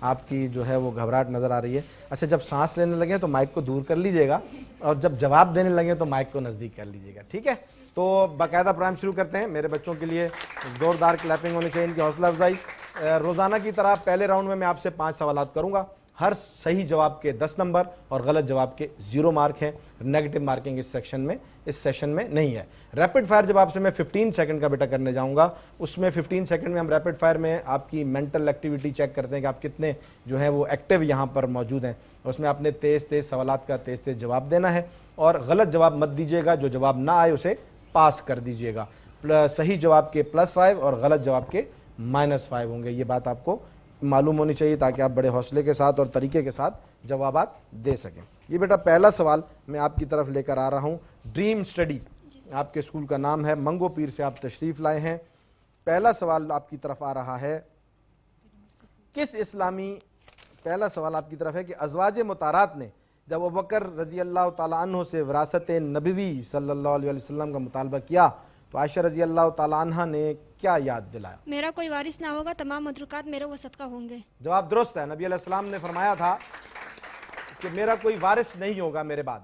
آپ کی جو ہے وہ گھبراہٹ نظر آ رہی ہے. اچھا جب سانس لینے لگیں تو مائک کو دور کر لیجئے گا اور جب جواب دینے لگیں تو مائک کو نزدیک کر لیجئے گا, ٹھیک ہے؟ تو باقاعدہ پروگرام شروع کرتے ہیں. میرے بچوں کے لیے زوردار کلیپنگ ہونی چاہیے, ان کی حوصلہ افزائی. روزانہ کی طرح پہلے راؤنڈ میں آپ سے 5 سوالات کروں گا. ہر صحیح جواب کے 10 نمبر اور غلط جواب کے 0 مارک ہیں. نیگیٹو مارکنگ اس سیشن میں نہیں ہے. ریپڈ فائر جب آپ سے میں 15 سیکنڈ کا بیٹا کرنے جاؤں گا, اس میں 15 سیکنڈ میں ہم ریپڈ فائر میں آپ کی مینٹل ایکٹیویٹی چیک کرتے ہیں کہ آپ کتنے جو ہیں وہ ایکٹیو یہاں پر موجود ہیں. اس میں آپ نے تیز سوالات کا تیز جواب دینا ہے اور غلط جواب مت دیجیے گا. جو جواب نہ آئے اسے پاس کر دیجیے گا. صحیح جواب کے +5 اور غلط جواب کے -5 ہوں گے. یہ بات آپ کو معلوم ہونی چاہیے تاکہ آپ بڑے حوصلے کے ساتھ اور طریقے کے ساتھ جوابات دے سکیں. یہ بیٹا پہلا سوال میں آپ کی طرف لے کر آ رہا ہوں. ڈریم اسٹڈی آپ کے اسکول کا نام ہے, منگو پیر سے آپ تشریف لائے ہیں. پہلا سوال آپ کی طرف آ رہا ہے, پہلا سوال آپ کی طرف ہے کہ ازواج مطہرات نے جب ابوبکر رضی اللہ تعالیٰ عنہ سے وراثت نبوی صلی اللہ علیہ وسلم کا مطالبہ کیا تو عائشہ رضی اللہ تعالیٰ عنہ نے کیا یاد دلایا؟ میرا کوئی وارث نہ ہوگا, تمام متروکات میرے وہ صدقہ ہوں گے. جواب درست ہے. نبی علیہ السلام نے فرمایا تھا کہ میرا کوئی وارث نہیں ہوگا میرے بعد.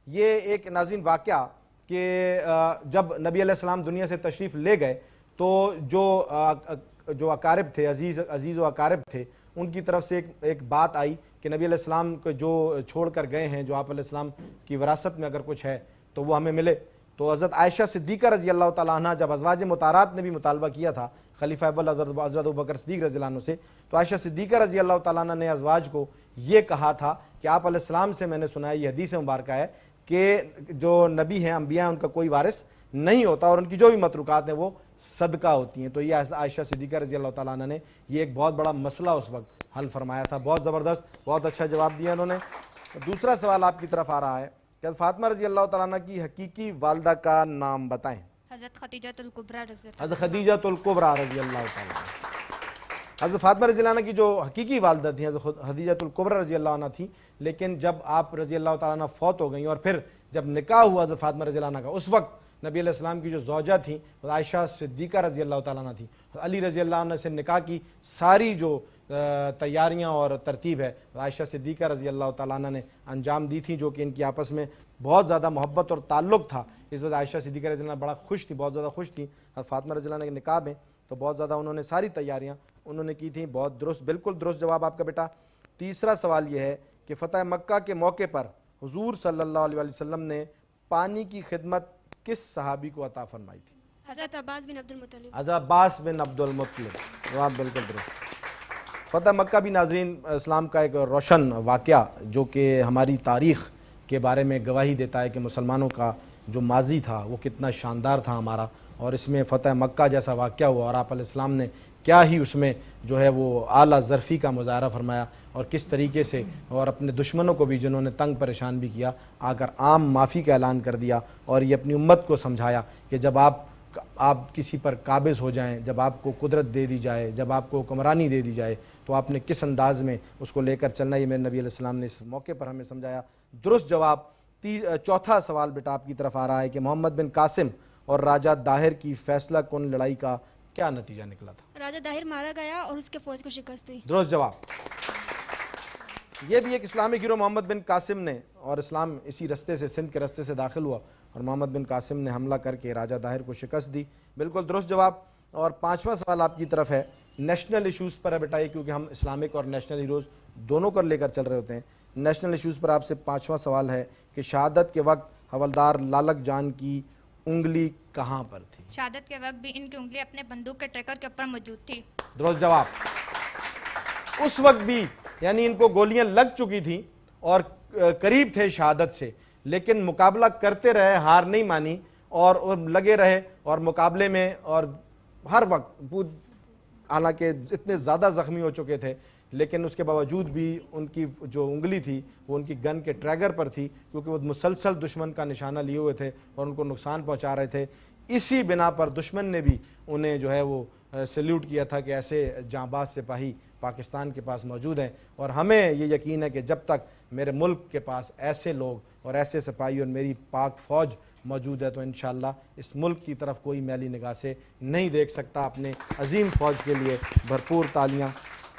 یہ ایک ناظرین واقعہ کہ جب نبی علیہ السلام دنیا سے تشریف لے گئے تو جو اقارب تھے, عزیز و اقارب تھے, ان کی طرف سے ایک بات آئی کہ نبی علیہ السلام کو جو چھوڑ کر گئے ہیں, جو آپ علیہ السلام کی وراثت میں اگر کچھ ہے تو وہ ہمیں ملے. تو حضرت عائشہ صدیقہ رضی اللہ تعالیٰ عنہ جب ازواج مطہرات نے بھی مطالبہ کیا تھا خلیفہ اول حضرت ابوبکر صدیق رضی اللہ عنہ سے, تو عائشہ صدیقہ رضی اللہ تعالیٰ عنہ نے ازواج کو یہ کہا تھا کہ آپ علیہ السلام سے میں نے سنا ہے, یہ حدیث مبارکہ ہے کہ جو نبی ہیں, انبیاء ہیں, ان کا کوئی وارث نہیں ہوتا اور ان کی جو بھی متروکات ہیں وہ صدقہ ہوتی ہیں. تو یہ عائشہ صدیقہ رضی اللہ تعالیٰ عنہ نے یہ ایک بہت بڑا مسئلہ اس وقت حل فرمایا تھا. بہت زبردست, بہت اچھا جواب دیا انہوں نے. دوسرا سوال آپ کی طرف آ رہا ہے کہ فاطمہ رضی اللہ تعالیٰ عنہ کی حقیقی والدہ کا نام بتائیں. حضرت خدیجۃ الکبریٰ حضرت خدیجۃ الکبریٰ رضی اللہ تعالیٰ عنہ. حضرت فاطمہ رضی اللہ عنہ کی جو حقیقی والدہ تھیں حضرت خدیجۃ الکبریٰ رضی اللہ عنہ تھیں, لیکن جب آپ رضی اللہ تعالیٰ عنہ فوت ہو گئیں اور پھر جب نکاح ہوا حضرت فاطمہ رضی اللہ عنہ کا, اس وقت نبی علیہ السلام کی جو زوجہ تھیں عائشہ صدیقہ رضی اللہ تعالیٰ عنہ تھیں. علی رضی اللہ عنہ سے نکاح کی ساری جو تیاریاں اور ترتیب ہے عائشہ صدیقہ رضی اللہ تعالیٰ عنہ نے انجام دی تھی, جو کہ ان کی آپس میں بہت زیادہ محبت اور تعلق تھا. اس وقت عائشہ صدیقہ رضی اللہ عنہ بڑا خوش تھی, بہت زیادہ خوش تھیں فاطمہ رضی اللہ عنہ کے نکاح میں, تو بہت زیادہ انہوں نے ساری تیاریاں انہوں نے کی تھیں. بہت درست, بالکل درست جواب آپ کا بیٹا. تیسرا سوال یہ ہے کہ فتح مکہ کے موقع پر حضور صلی اللہ علیہ وسلم نے پانی کی خدمت کس صحابی کو عطا فرمائی تھی؟ حضرت عباس بن عبد المطلب. حضرت عباس بن عبد المطلب, جواب بالکل درست. فتح مکہ بھی ناظرین اسلام کا ایک روشن واقعہ جو کہ ہماری تاریخ کے بارے میں گواہی دیتا ہے کہ مسلمانوں کا جو ماضی تھا وہ کتنا شاندار تھا ہمارا, اور اس میں فتح مکہ جیسا واقعہ ہوا اور آپ علیہ السلام نے کیا ہی اس میں جو ہے وہ اعلیٰ ظرفی کا مظاہرہ فرمایا اور کس طریقے سے, اور اپنے دشمنوں کو بھی جنہوں نے تنگ پریشان بھی کیا آ کر عام معافی کا اعلان کر دیا اور یہ اپنی امت کو سمجھایا کہ جب آپ کسی پر قابض ہو جائیں, جب آپ کو قدرت دے دی جائے, جب آپ کو حکمرانی دے دی جائے تو آپ نے کس انداز میں اس کو لے کر چلنا. یہ میرے نبی علیہ السلام نے اس موقع پر ہمیں سمجھایا. درست جواب. چوتھا سوال بیٹا آپ کی طرف آ رہا ہے کہ محمد بن قاسم اور راجہ داہر کی فیصلہ کن لڑائی کا کیا نتیجہ نکلا تھا؟ راجہ داہر مارا گیا اور اس کے فوج کو شکست ہوئی. درست جواب. یہ بھی ایک اسلامی گروہ محمد بن قاسم نے, اور اسلام اسی رستے سے, سندھ کے رستے سے داخل ہوا اور محمد بن قاسم نے حملہ کر کے راجہ داہر کو شکست دی. بالکل درست جواب. اور پانچواں سوال آپ کی طرف ہے, نیشنل ایشوز پر ہے بیٹا یہ, کیونکہ ہم اسلامک اور نیشنل ایشوز دونوں کر لے کر چل رہے ہوتے ہیں. نیشنل ایشوز پر آپ سے پانچواں سوال ہے کہ شہادت کے وقت حوالدار لالک جان کی انگلی کہاں پر تھی؟ شہادت کے وقت بھی ان کی انگلی اپنے بندوق کے ٹریگر کے اوپر موجود تھی. درست جواب. اس وقت بھی یعنی ان کو گولیاں لگ چکی تھیں اور قریب تھے شہادت سے, لیکن مقابلہ کرتے رہے, ہار نہیں مانی اور لگے رہے اور مقابلے میں, اور ہر وقت حالانکہ اتنے زیادہ زخمی ہو چکے تھے لیکن اس کے باوجود بھی ان کی جو انگلی تھی وہ ان کی گن کے ٹریگر پر تھی, کیونکہ وہ مسلسل دشمن کا نشانہ لیے ہوئے تھے اور ان کو نقصان پہنچا رہے تھے. اسی بنا پر دشمن نے بھی انہیں جو ہے وہ سیلیوٹ کیا تھا کہ ایسے جانباز سپاہی پاکستان کے پاس موجود ہیں, اور ہمیں یہ یقین ہے کہ جب تک میرے ملک کے پاس ایسے لوگ اور ایسے سپاہی اور میری پاک فوج موجود ہے تو انشاءاللہ اس ملک کی طرف کوئی میلی نگاہ سے نہیں دیکھ سکتا. اپنے عظیم فوج کے لیے بھرپور تالیاں.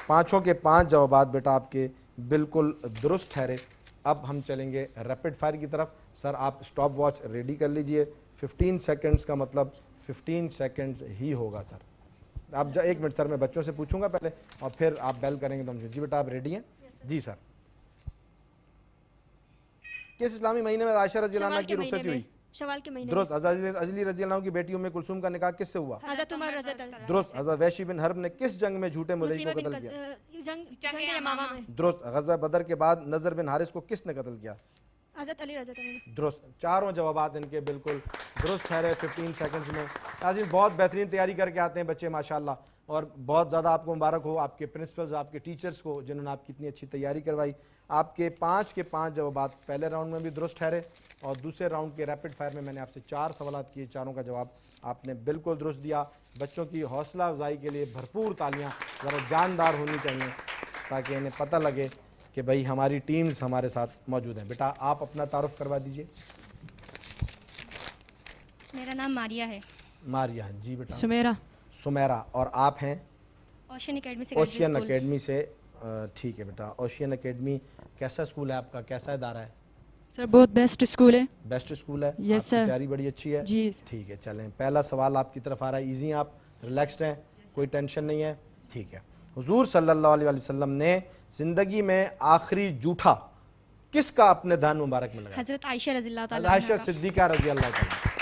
پانچوں کے پانچ جوابات بیٹا آپ کے بالکل درست ٹھہرے. اب ہم چلیں گے ریپڈ فائر کی طرف. سر آپ اسٹاپ واچ ریڈی کر لیجئے. 15 سیکنڈز کا مطلب 15 سیکنڈز ہی ہوگا سر. آپ ایک منٹ سر میں بچوں سے پوچھوں گا پہلے اور پھر آپ بیل کریں گے تو ہم. جی بیٹا آپ ریڈی ہیں؟ جی سر. کس اسلامی مہینے میں عائشہ رضی اللہ عنہ کی رخصتی ہوئی؟ شوال کے مہینے درست. حضرت علی رضی اللہ عنہ کی بیٹی ام کلثوم کا نکاح کس سے ہوا؟ حضرت عمر رضی اللہ عنہ. درست. حضرت وحشی بن حرب نے کس جنگ میں جھوٹے مدعی کو قتل کیا؟ جنگ یمامہ میں. درست. غزوہ بدر کے بعد نضر بن حارث کو کس نے قتل کیا؟ حضرت علی رضی اللہ عنہ. درست. چاروں جوابات ان کے بالکل درست ٹھہرے 15 سیکنڈز میں. ناظرین بہت بہترین تیاری کر کے آتے ہیں بچے ماشاءاللہ, اور بہت زیادہ آپ کو مبارک ہو آپ کے پرنسپلز, آپ کے ٹیچرز کو جنہوں نے آپ کی اتنی اچھی تیاری کروائی. آپ کے 5 کے 5 جوابات پہلے راؤنڈ میں بھی درست ٹھہرے, اور دوسرے راؤنڈ کے ریپڈ فائر میں میں نے آپ سے 4 سوالات کیے, چاروں کا جواب آپ نے بالکل درست دیا. بچوں کی حوصلہ افزائی کے لیے بھرپور تالیاں ذرا جاندار ہونی چاہیے تاکہ انہیں پتہ لگے کہ بھئی ہماری ٹیمز ہمارے ساتھ موجود ہیں. بیٹا آپ اپنا تعارف کروا دیجئے. میرا نام ماریا ہے. ماریا. جی بیٹا. سمیرہ. سمیرہ. اور آپ ہیں؟ اوشین اکیڈمی سے. اوشین اکیڈمی سے. ٹھیک ہے بیٹا. اوشین اکیڈمی کیسا اسکول ہے آپ کا, کیسا ادارہ ہے؟ سر بہت بیسٹ اسکول ہے. بیسٹ اسکول ہے. یس آپ کی سر. تیاری بڑی اچھی ہے. جی. ٹھیک ہے چلیں پہلا سوال آپ کی طرف آ رہا ہے. ایزی ہیں آپ, ریلیکسڈ ہیں, کوئی ٹینشن نہیں ہے. ٹھیک ہے. حضور صلی اللہ علیہ وسلم نے زندگی میں آخری جھوٹا کس کا اپنے دہن مبارک میں لگایا؟ حضرت عائشہ رضی اللہ تعالیٰ عائشہ صدیقہ رضی اللہ تعالیٰ.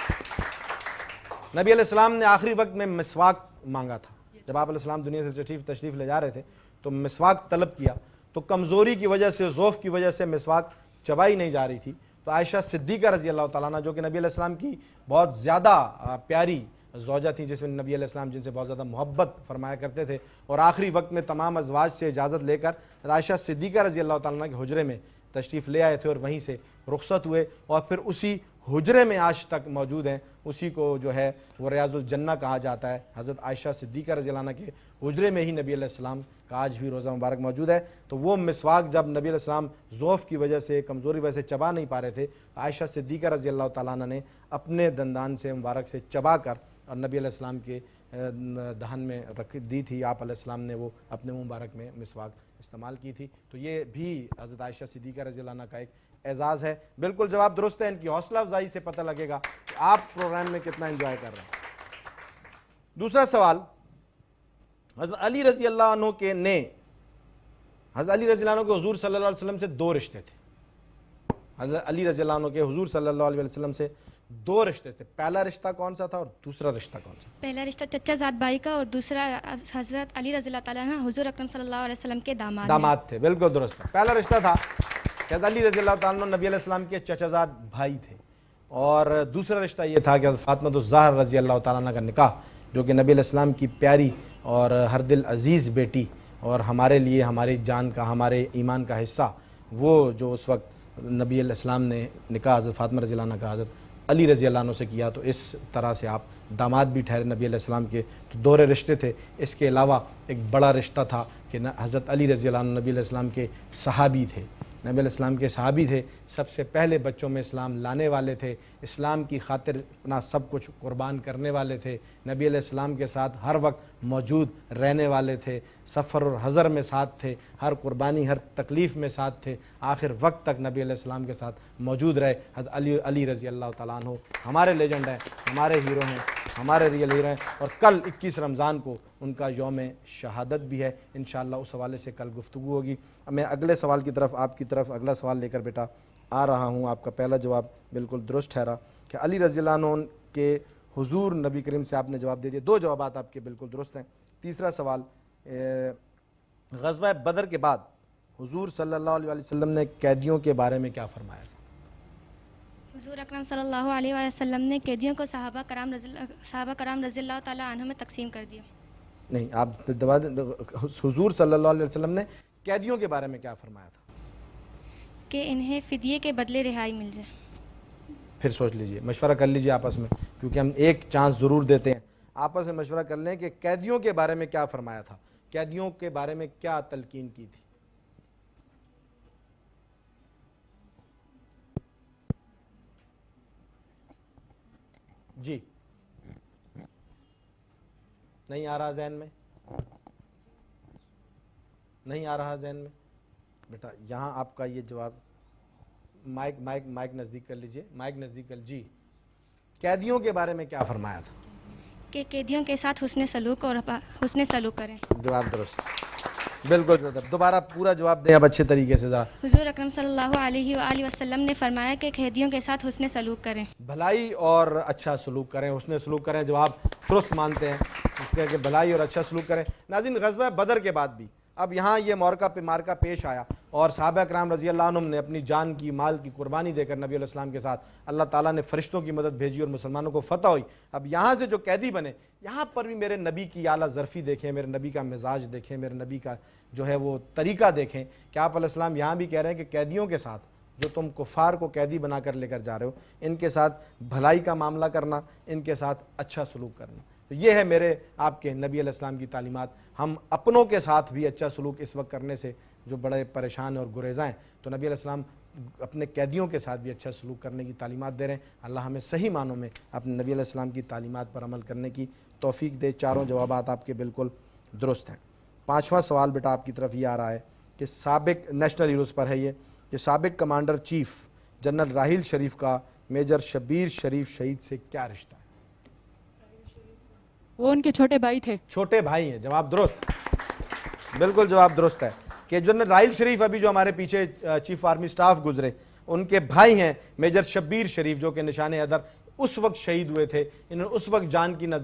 نبی علیہ السلام نے آخری وقت میں مسواک مانگا تھا. جب آپ علیہ السلام دنیا سے تشریف لے جا رہے تھے تو مسواک طلب کیا, تو کمزوری کی وجہ سے, ضعف کی وجہ سے مسواک چبائی نہیں جا رہی تھی. تو عائشہ صدیقہ رضی اللہ تعالیٰ عنہ جو کہ نبی علیہ السلام کی بہت زیادہ پیاری زوجہ تھیں, جس میں نبی علیہ السلام جن سے بہت زیادہ محبت فرمایا کرتے تھے, اور آخری وقت میں تمام ازواج سے اجازت لے کر عائشہ صدیقہ رضی اللہ تعالیٰ عنہ کے حجرے میں تشریف لے آئے تھے اور وہیں سے رخصت ہوئے, اور پھر اسی حجرے میں آج تک موجود ہیں. اسی کو جو ہے وہ ریاض الجنہ کہا جاتا ہے. حضرت عائشہ صدیقہ رضی اللہ عنہ کے حجرے میں ہی نبی علیہ السلام کا آج بھی روزہ مبارک موجود ہے. تو وہ مسواک جب نبی علیہ السلام ضعف کی وجہ سے, کمزوری کی وجہ سے چبا نہیں پا رہے تھے, عائشہ صدیقہ رضی اللہ تعالیٰ عنہ نے اپنے دندان سے مبارک سے چبا کر اور نبی علیہ السلام کے دہن میں رکھ دی تھی. آپ علیہ السلام نے وہ اپنے منہ مبارک میں مسواک استعمال کی تھی. تو یہ بھی حضرت عائشہ صدیقہ رضی اللہ عنہ کا ایک اعزاز ہے. بالکل جواب درست ہے. ان کی حوصلہ افزائی سے پتہ لگے گا کہ آپ پروگرام میں کتنا انجوائے کر رہے ہیں. دوسرا سوال, حضرت علی رضی اللہ عنہ کے حضرت علی رضی اللہ عنہ کے حضور صلی اللہ علیہ وسلم سے 2 رشتے تھے. حضرت علی رضی اللہ عنہ کے حضور صلی اللہ علیہ وسلم سے 2 رشتے تھے. پہلا رشتہ کون سا تھا اور دوسرا رشتہ کون سا؟ پہلا رشتہ چچا زاد بھائی کا, اور دوسرا حضرت علی رضی اللہ تعالیٰ عنہ حضور اکرم صلی اللہ علیہ وسلم کے داماد تھے. بالکل درست ہے. پہلا رشتہ تھا کہ حضرت علی رضی اللہ تعالیٰ عنہ نبی علیہ السلام کے چچا زاد بھائی تھے, اور دوسرا رشتہ یہ تھا کہ حضرت فاطمہ الزہرا رضی اللہ تعالیٰ عنہ کا نکاح, جو کہ نبی علیہ السلام کی پیاری اور ہر دل عزیز بیٹی, اور ہمارے لیے ہماری جان کا, ہمارے ایمان کا حصہ, وہ جو اس وقت نبی علیہ السلام نے نکاح حضرت فاطمہ رضی اللہ عنہ کا حضرت علی رضی اللہ عنہ سے کیا, تو اس طرح سے آپ داماد بھی ٹھہرے نبی علیہ السلام کے. تو 2 رشتے تھے. اس کے علاوہ ایک بڑا رشتہ تھا کہ حضرت علی رضی اللہ عنہ نبی علیہ السلام کے صحابی تھے. نبی علیہ السلام کے صحابی تھے, سب سے پہلے بچوں میں اسلام لانے والے تھے, اسلام کی خاطر اپنا سب کچھ قربان کرنے والے تھے, نبی علیہ السلام کے ساتھ ہر وقت موجود رہنے والے تھے, سفر اور حضر میں ساتھ تھے, ہر قربانی ہر تکلیف میں ساتھ تھے, آخر وقت تک نبی علیہ السلام کے ساتھ موجود رہے. حضرت علی رضی اللہ تعالیٰ عنہ ہمارے لیجنڈ ہیں, ہمارے ہیرو ہیں, ہمارے ریئل ہیرو ہیں, اور کل 21 رمضان کو ان کا یوم شہادت بھی ہے. انشاءاللہ اس حوالے سے کل گفتگو ہوگی. میں اگلے سوال کی طرف آپ کی طرف اگلا سوال لے کر بیٹا آ رہا ہوں. آپ کا پہلا جواب بالکل درست ٹھہرا کہ علی رضی اللہ عنہ کے حضور نبی کریم سے آپ نے جواب دے دیا. 2 جوابات آپ کے بالکل درست ہیں. تیسرا سوال, غزوہ بدر کے بعد حضور صلی اللہ علیہ وسلم نے قیدیوں کے بارے میں کیا فرمایا تھا؟ حضور اکرم صلی اللہ علیہ وسلم نے قیدیوں کو صحابہ کرام رضی اللہ تعالیٰ عنہ میں تقسیم کر دیا. نہیں, آپ حضور صلی اللہ علیہ وسلم نے قیدیوں کے بارے میں کیا فرمایا تھا؟ کہ انہیں فدیے کے بدلے رہائی مل جائے. پھر سوچ لیجئے, مشورہ کر لیجئے آپس میں, کیونکہ ہم ایک چانس ضرور دیتے ہیں. آپس میں مشورہ کر لیں کہ قیدیوں کے بارے میں کیا فرمایا تھا, قیدیوں کے بارے میں کیا تلقین کی تھی. جی نہیں آ رہا ذہن میں؟ نہیں آ رہا ذہن میں؟ بیٹا یہاں آپ کا یہ جواب، مائک نزدیک کر لیجئے، مائک نزدیک کر. جی قیدیوں کے بارے میں کیا فرمایا تھا؟ کہ قیدیوں کے ساتھ حسن سلوک اور حسن سلوک کریں. جواب درست، بالکل درست. دوبارہ پورا جواب دیں اب اچھے طریقے سے ذرا. حضور اکرم صلی اللہ علیہ وآلہ وسلم نے فرمایا کہ قیدیوں کے ساتھ حسن سلوک کریں. بھلائی اور اچھا سلوک کریں، حسن سلوک کریں. جواب درست مانتے ہیں اس کا کہ بھلائی اور اچھا سلوک کریں. ناظرین غزوہ بدر کے بعد بھی اب یہاں یہ مارکہ پیش آیا اور صحابہ کرام رضی اللہ عنہم نے اپنی جان کی، مال کی قربانی دے کر نبی علیہ السلام کے ساتھ اللہ تعالیٰ نے فرشتوں کی مدد بھیجی اور مسلمانوں کو فتح ہوئی. اب یہاں سے جو قیدی بنے، یہاں پر بھی میرے نبی کی اعلیٰ ظرفی دیکھیں، میرے نبی کا مزاج دیکھیں، میرے نبی کا جو ہے وہ طریقہ دیکھیں کہ آپ علیہ السلام یہاں بھی کہہ رہے ہیں کہ قیدیوں کے ساتھ، جو تم کفار کو قیدی بنا کر لے کر جا رہے ہو، ان کے ساتھ بھلائی کا معاملہ کرنا، ان کے ساتھ اچھا سلوک کرنا. تو یہ ہے میرے آپ کے نبی علیہ السلام کی تعلیمات. ہم اپنوں کے ساتھ بھی اچھا سلوک اس وقت کرنے سے جو بڑے پریشان اور گریزاں ہیں، تو نبی علیہ السلام اپنے قیدیوں کے ساتھ بھی اچھا سلوک کرنے کی تعلیمات دے رہے ہیں. اللہ ہمیں صحیح معنوں میں اپنے نبی علیہ السلام کی تعلیمات پر عمل کرنے کی توفیق دے. چاروں جوابات آپ کے بالکل درست ہیں. پانچواں سوال بیٹا آپ کی طرف یہ آ رہا ہے کہ سابق نیشنل ہیروز پر ہے یہ کہ سابق commander chief general Raheel Sharif کا میجر شبیر شریف شہید سے کیا رشتہ ہے؟ وہ ان کے چھوٹے بھائی تھے. چھوٹے بھائی ہیں. جواب درست، بالکل جواب درست ہے کہ جنرل راحیل شریف ابھی جو ہمارے پیچھے چیف آرمی سٹاف گزرے، ان کے بھائی ہیں میجر شبیر شریف جو کہ نشان حیدر اس وقت شہید ہوئے تھے. انہوں نے اس وقت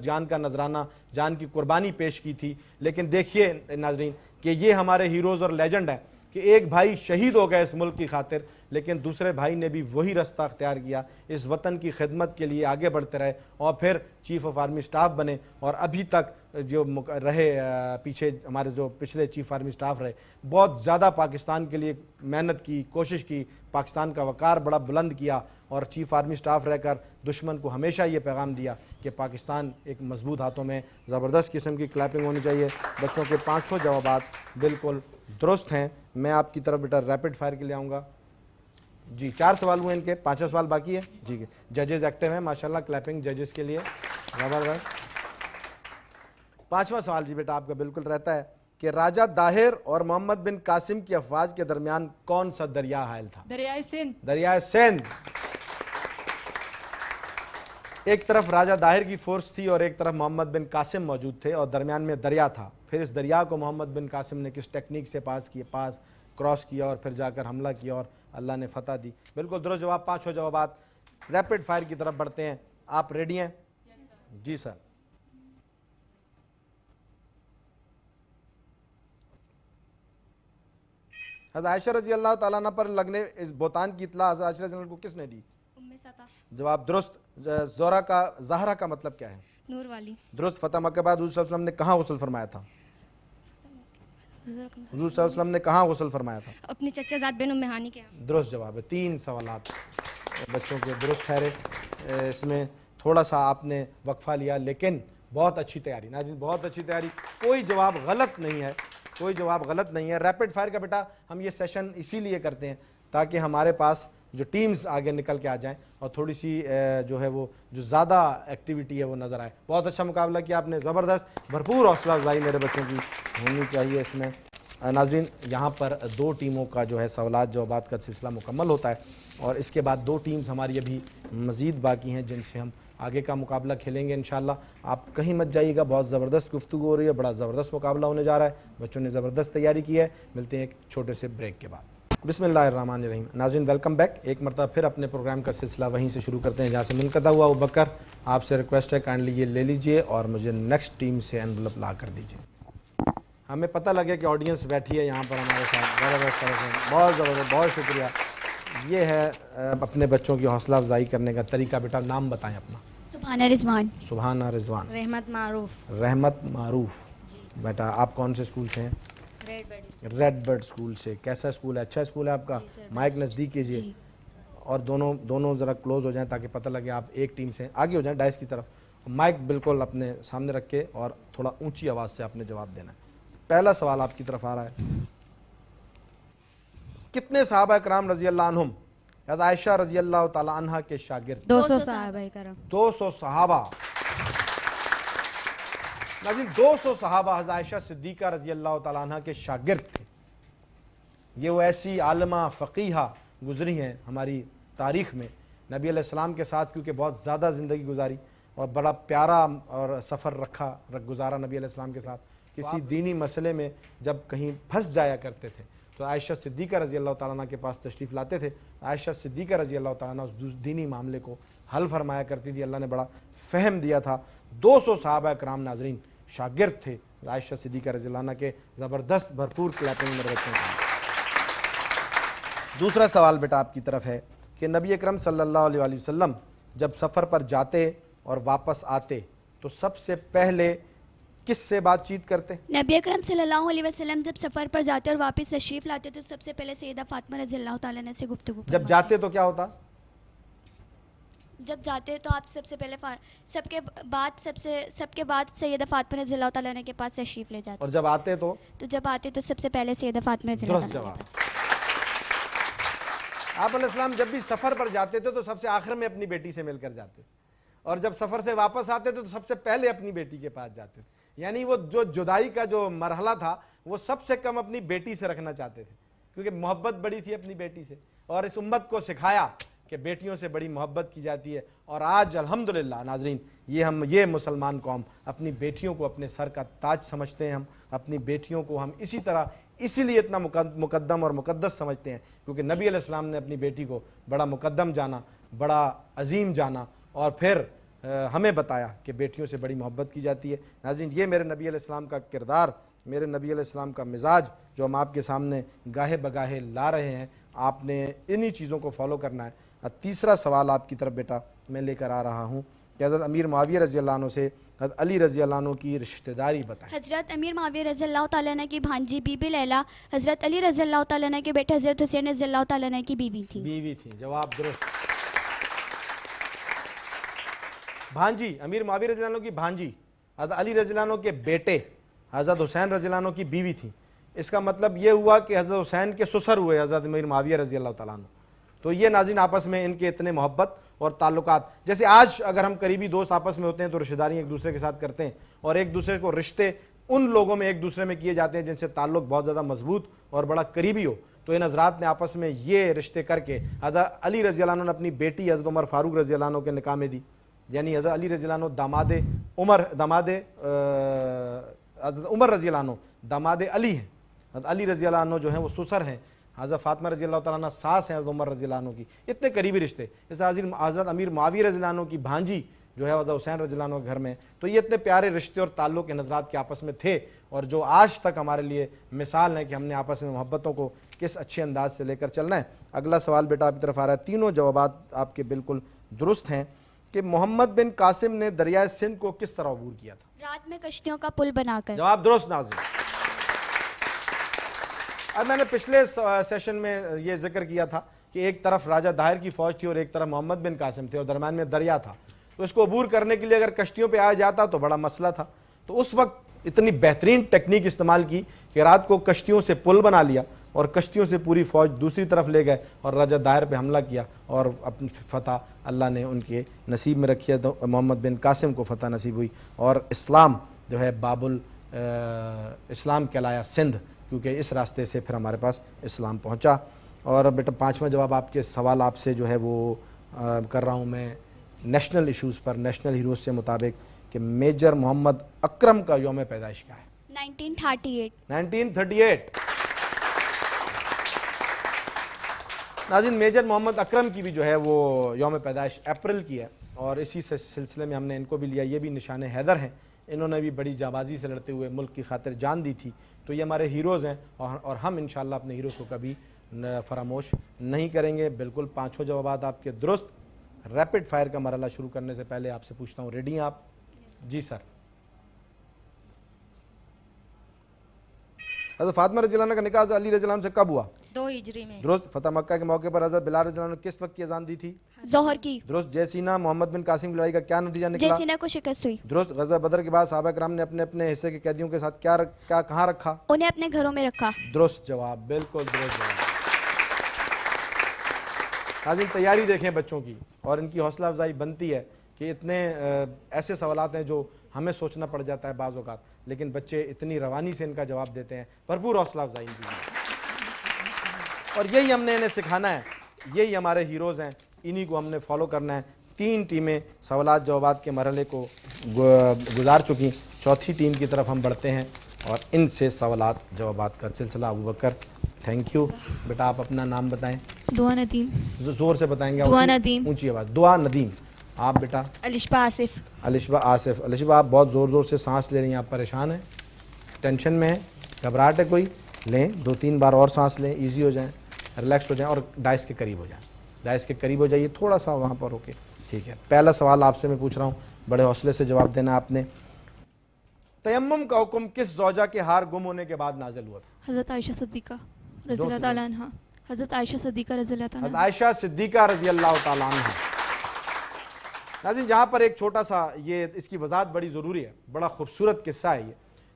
جان کا نذرانہ، جان کی قربانی پیش کی تھی. لیکن دیکھیے ناظرین کہ یہ ہمارے ہیروز اور لیجنڈ ہیں کہ ایک بھائی شہید ہو گئے اس ملک کی خاطر، لیکن دوسرے بھائی نے بھی وہی رستہ اختیار کیا، اس وطن کی خدمت کے لیے آگے بڑھتے رہے اور پھر چیف آف آرمی سٹاف بنے. اور ابھی تک جو رہے پیچھے ہمارے جو پچھلے چیف آرمی سٹاف رہے، بہت زیادہ پاکستان کے لیے محنت کی، کوشش کی، پاکستان کا وقار بڑا بلند کیا اور چیف آرمی سٹاف رہ کر دشمن کو ہمیشہ یہ پیغام دیا کہ پاکستان ایک مضبوط ہاتھوں میں. زبردست قسم کی کلیپنگ ہونی چاہیے. بچوں کے پانچوں جوابات بالکل درست ہیں. میں آپ کی طرف بیٹا ریپڈ فائر کے لیے آؤں گا. جی 4 سوال ہوئے ان کے، 5واں سوال باقی ہے. جی ججز ایکٹیو ہیں ماشاءاللہ، کلیپنگ ججز کے لیے. زبردست. 5واں سوال جی بیٹا آپ کا بالکل رہتا ہے کہ راجہ داہر اور محمد بن قاسم کی افواج کے درمیان کون سا دریا حائل تھا؟ دریائے سندھ. دریائے سندھ. ایک طرف راجہ داہر کی فورس تھی اور ایک طرف محمد بن قاسم موجود تھے اور درمیان میں دریا تھا. پھر اس دریا کو محمد بن قاسم نے کس ٹیکنیک سے پاس کراس کیا اور پھر جا کر حملہ کیا اور اللہ نے فتح دی؟ بالکل درست جواب. 5 جوابات. ریپڈ فائر کی طرف بڑھتے ہیں. آپ ریڈی ہیں؟ جی سر. حضرت عائشہ رضی اللہ تعالیٰ عنہ پر لگنے اس بہتان کی اطلاع حضرت عائشہ رضی اللہ عنہ کو کس نے دی؟ ام سطح. جواب درست. زہرا کا مطلب کیا ہے؟ نور والی. درست. فتح مکہ بعد حضور صلی اللہ علیہ وسلم نے کہاں غسل فرمایا تھا؟ حضور صلی اللہ علیہ وسلم نے کہاں غسل فرمایا تھا؟ اپنی چچا زاد بن ام ہانی کے یہاں. درست جواب ہے. 3 سوالات بچوں کے درست ٹھہرے. اس میں تھوڑا سا آپ نے وقفہ لیا لیکن بہت اچھی تیاری. ناظرین بہت اچھی تیاری. کوئی جواب غلط نہیں ہے، کوئی جواب غلط نہیں ہے. ریپڈ فائر کا بیٹا ہم یہ سیشن اسی لیے کرتے ہیں تاکہ ہمارے پاس جو ٹیمز آگے نکل کے آ جائیں اور تھوڑی سی جو ہے وہ جو زیادہ ایکٹیویٹی ہے وہ نظر آئے. بہت اچھا مقابلہ کیا آپ نے. زبردست. بھرپور حوصلہ افزائی میرے بچوں کی ہونی چاہیے اس میں. ناظرین یہاں پر 2 ٹیموں کا جو ہے سوالات جوابات کا سلسلہ مکمل ہوتا ہے اور اس کے بعد 2 ٹیمز ہماری ابھی مزید باقی ہیں جن سے ہم آگے کا مقابلہ کھیلیں گے انشاءاللہ. آپ کہیں مت جائیے گا. بہت زبردست گفتگو ہو رہی ہے، بڑا زبردست مقابلہ ہونے جا رہا ہے. بچوں نے زبردست تیاری کی ہے. ملتے ہیں ایک چھوٹے سے بریک کے بعد. بسم اللہ الرحمن الرحیم. ناظرین ویلکم بیک. ایک مرتبہ پھر اپنے پروگرام کا سلسلہ وہیں سے شروع کرتے ہیں جہاں سے منقطع ہوا. ابوبکر آپ سے ریکویسٹ ہے کائنڈلی یہ لے لیجئے اور مجھے نیکسٹ ٹیم سے انویلپ لا کر دیجئے. ہمیں پتہ لگے کہ آڈینس بیٹھی ہے یہاں پر ہمارے ساتھ. بہت زبردست. بہت شکریہ. یہ ہے اپنے بچوں کی حوصلہ افزائی کرنے کا طریقہ. بیٹا نام بتائیں اپنا. سبحانہ رضوان. سبحانہ رضوان. رحمت معروف. رحمت معروف. بیٹا آپ کون سے اسکول سے ہیں؟ ریڈ برڈ اسکول سے. کیسا اسکول ہے؟ اچھا اسکول ہے آپ کا. مائک نزدیک کیجیے اور دونوں ذرا کلوز ہو جائیں تاکہ پتہ لگے آپ ایک ٹیم سے ہیں. آگے ہو جائیں ڈائس کی طرف. مائک بالکل اپنے سامنے رکھ کے اور تھوڑا اونچی آواز سے آپ نے جواب دینا ہے. پہلا سوال آپ کی طرف آ رہا ہے. کتنے صحابہ کرام رضی اللہ عنہم حضرت عائشہ رضی اللہ تعالی عنہ کے شاگرد؟ 200 صحابہ کرام. 200 صحابہ. ناظرین 200 صحابہ حضرت عائشہ صدیقہ رضی اللہ تعالی عنہ کے شاگرد تھے. یہ وہ ایسی عالمہ فقیہہ گزری ہیں ہماری تاریخ میں، نبی علیہ السلام کے ساتھ کیونکہ بہت زیادہ زندگی گزاری اور بڑا پیارا اور سفر گزارا نبی علیہ السلام کے ساتھ. کسی دینی مسئلے میں جب کہیں پھنس جایا کرتے تھے تو عائشہ صدیقہ رضی اللہ تعالیٰ عنہ کے پاس تشریف لاتے تھے. عائشہ صدیقہ رضی اللہ تعالیٰ عنہ اس دینی معاملے کو حل فرمایا کرتی تھی. اللہ نے بڑا فہم دیا تھا. 200 صحابہ کرام ناظرین شاگرد تھے عائشہ صدیقہ رضی اللہ عنہ کے. زبردست بھرپور کلیپنگ میں رکھتے ہیں. دوسرا سوال بیٹا آپ کی طرف ہے کہ نبی اکرم صلی اللہ علیہ وآلہ وسلم جب سفر پر جاتے اور واپس آتے تو سب سے پہلے کس سے بات چیت کرتے؟ نبی اکرم صلی اللہ علیہ وسلم جب سفر پر جاتے اور واپس تشریف لاتے تو سب سے پہلے سیدہ فاطمہ رضی اللہ تعالیٰ عنہ سے گفتگو جب جاتے تو کیا ہوتا؟ جب جاتے تو آپ سب سے پہلے سب کے بعد سیدہ فاطمہ رضی اللہ تعالیٰ عنہ کے پاس تشریف لے جاتے. اور جب آتے تو جب آتے تو سب سے پہلے سیدہ فاطمہ رضی اللہ درست تعالیٰ عنہ جواب. کے پاس. آپ علیہ السلام جب بھی سفر پر جاتے تھے تو سب سے آخر میں اپنی بیٹی سے مل کر جاتے اور جب سفر سے واپس آتے تھے تو سب سے پہلے اپنی بیٹی کے پاس جاتے تھے. یعنی وہ جو جدائی کا جو مرحلہ تھا وہ سب سے کم اپنی بیٹی سے رکھنا چاہتے تھے کیونکہ محبت بڑی تھی اپنی بیٹی سے اور اس امت کو سکھایا کہ بیٹیوں سے بڑی محبت کی جاتی ہے. اور آج الحمدللہ ناظرین یہ مسلمان قوم اپنی بیٹیوں کو اپنے سر کا تاج سمجھتے ہیں. ہم اپنی بیٹیوں کو ہم اسی لیے اتنا مقدم اور مقدس سمجھتے ہیں کیونکہ نبی علیہ السلام نے اپنی بیٹی کو بڑا مقدم جانا, بڑا عظیم جانا اور پھر ہمیں بتایا کہ بیٹیوں سے بڑی محبت کی جاتی ہے. ناظرین یہ میرے نبی علیہ السلام کا کردار, میرے نبی علیہ السلام کا مزاج جو ہم آپ کے سامنے گاہے بگاہے لا رہے ہیں, آپ نے انہی چیزوں کو فالو کرنا ہے. تیسرا سوال آپ کی طرف بیٹا میں لے کر آ رہا ہوں کہ حضرت امیر معاویہ رضی اللہ عنہ سے حضرت علی رضی اللہ عنہ کی رشتہ داری بتائیں. حضرت امیر معاویہ رضی اللہ تعالیٰ عنہ کی بھانجی بی بی لیلا حضرت علی رضی اللہ تعالیٰ عنہ کے بیٹے حضرت حسین رضی اللہ تعالیٰ عنہ کی بیوی تھی. جواب درست. بھانجی امیر معاویہ رضی اللہ عنہ کی بھانجی حضرت علی رضی اللہ عنہ کے بیٹے حضرت حسین رضی اللہ عنہ کی بیوی تھی. اس کا مطلب یہ ہوا کہ حضرت حسین کے سسر ہوئے حضرت امیر معاویہ رضی اللہ تعالیٰ عنہ. تو یہ ناظرین آپس میں ان کے اتنے محبت اور تعلقات, جیسے آج اگر ہم قریبی دوست آپس میں ہوتے ہیں تو رشتہ داریاں ایک دوسرے کے ساتھ کرتے ہیں اور ایک دوسرے کو رشتے ان لوگوں میں ایک دوسرے میں کیے جاتے ہیں جن سے تعلق بہت زیادہ مضبوط اور بڑا قریبی ہو. تو ان حضرات نے آپس میں یہ رشتے کر کے حضرت علی رضی اللہ عنہ نے اپنی بیٹی حضرت عمر فاروق رضی اللہ عنہ کے نکاح میں دی. یعنی حضرت علی رضی اللہ عنہ حضرت عمر رضی اللہ عنہ داماد علی ہیں. حضرت علی رضی اللہ عنہ جو ہیں وہ سسر ہیں, حضرت فاطمہ رضی اللہ تعالیٰ عنہ ساس ہیں حضرت عمر رضی اللہ عنہ کی. اتنے قریبی رشتے. جیسے حضرت امیر معاویہ رضی اللہ عنہ کی بھانجی جو ہے حضرت حسین رضی اللہ عنہ کے گھر میں. تو یہ اتنے پیارے رشتے اور تعلق ان حضرات کے آپس میں تھے اور جو آج تک ہمارے لیے مثال ہے کہ ہم نے آپس میں محبتوں کو کس اچھے انداز سے لے کر چلنا ہے. اگلا سوال بیٹا آپ کی طرف آ رہا ہے. تینوں جوابات آپ کے بالکل درست ہیں کہ محمد بن قاسم نے دریائے سندھ کو کس طرح عبور کیا تھا؟ رات میں کشتیوں کا پل بنا کر. جواب درست ناظرین. اب میں نے پچھلے سیشن میں یہ ذکر کیا تھا کہ ایک طرف راجہ داہر کی فوج تھی اور ایک طرف محمد بن قاسم تھے اور درمیان میں دریا تھا. تو اس کو عبور کرنے کے لیے اگر کشتیوں پہ آیا جاتا تو بڑا مسئلہ تھا. تو اس وقت اتنی بہترین ٹیکنیک استعمال کی کہ رات کو کشتیوں سے پل بنا لیا اور کشتیوں سے پوری فوج دوسری طرف لے گئے اور راجہ داہر پہ حملہ کیا اور اپنی فتح اللہ نے ان کے نصیب میں رکھی. تو محمد بن قاسم کو فتح نصیب ہوئی اور اسلام جو ہے باب الاسلام کہلایا سندھ, کیونکہ اس راستے سے پھر ہمارے پاس اسلام پہنچا. اور بیٹا پانچواں جواب آپ کے سوال آپ سے جو ہے وہ کر رہا ہوں میں نیشنل ایشوز پر, نیشنل ہیروز سے مطابق کہ میجر محمد اکرم کا یوم پیدائش کیا ہے؟ 1938. ناظرین میجر محمد اکرم کی بھی جو ہے وہ یوم پیدائش اپریل کی ہے اور اسی سلسلے میں ہم نے ان کو بھی لیا. یہ بھی نشان حیدر ہیں, انہوں نے بھی بڑی جانبازی سے لڑتے ہوئے ملک کی خاطر جان دی تھی. تو یہ ہمارے ہیروز ہیں اور ہم انشاءاللہ اپنے ہیروز کو کبھی فراموش نہیں کریں گے. بالکل پانچوں جوابات آپ کے درست. ریپڈ فائر کا مرحلہ شروع کرنے سے پہلے آپ سے پوچھتا ہوں, ریڈی ہیں آپ؟ جی سر. حضرت فاطمہ رضی اللہ عنہ کا نکاح حضرت علی رضی اللہ عنہ سے کب ہوا؟ 2 ہجری میں. درست. فتح مکہ کے موقع پر حضرت بلال رضی اللہ عنہ کس وقت کی اذان دی تھی؟ ظہر کی. درست. جے سینا محمد بن قاسم کی لڑائی کا کیا نتیجہ نکلا؟ جے سینا کو شکست ہوئی. درست. غزوہ بدر کے بعد صحابہ کرام نے اپنے اپنے حصے کے قیدیوں کے ساتھ کیا کہاں رکھا؟ انہیں اپنے گھروں میں رکھا. درست جواب, بالکل درست جواب. ناظرین تیاری دیکھیں بچوں کی اور ان کی حوصلہ افزائی بنتی ہے کہ اتنے ایسے سوالات ہیں جو ہمیں سوچنا پڑ جاتا ہے بعض اوقات, لیکن بچے اتنی روانی سے ان کا جواب دیتے ہیں. بھرپور حوصلہ افزائی کی. اور یہی ہم نے انہیں سکھانا ہے, یہی ہمارے ہیروز ہیں, انہی کو ہم نے فالو کرنا ہے. 3 ٹیمیں سوالات جوابات کے مرحلے کو گزار چکی, چوتھی ٹیم کی طرف ہم بڑھتے ہیں اور ان سے سوالات جوابات کا سلسلہ. ابو بکر تھینک یو بیٹا, آپ اپنا نام بتائیں. دعا ندیم. زور سے بتائیں گے, دعا ندیم. اونچی آواز. دعا ندیم. آپ بیٹا؟ الشبا آصف. الشبا آصف. الشبا آپ بہت زور زور سے سانس لے رہی ہیں, آپ پریشان ہیں, ٹینشن میں ہیں, گھبراہٹ ہے کوئی؟ لیں 2-3 بار اور سانس لیں, ایزی ہو جائیں, ریلیکس ہو جائیں اور ڈائس کے قریب ہو جائیں. ڈائس کے قریب ہو جائیے, تھوڑا سا وہاں پر ہو کے. ٹھیک ہے, پہلا سوال آپ سے میں پوچھ رہا ہوں, بڑے حوصلے سے جواب دینا آپ نے. تیمم کا حکم کس زوجہ کے ہار گم ہونے کے بعد نازل ہوا تھا؟ حضرت عائشہ صدیقہ رضی اللہ تعالیٰ عنہ. حضرت عائشہ صدیقہ رضی اللہ تعالیٰ حضرت عنہ. عائشہ صدیقہ رضی اللہ تعالیٰ عنہ. ناظرین جہاں پر ایک چھوٹا سا, یہ اس کی وضاحت بڑی ضروری ہے, بڑا خوبصورت قصہ ہے یہ,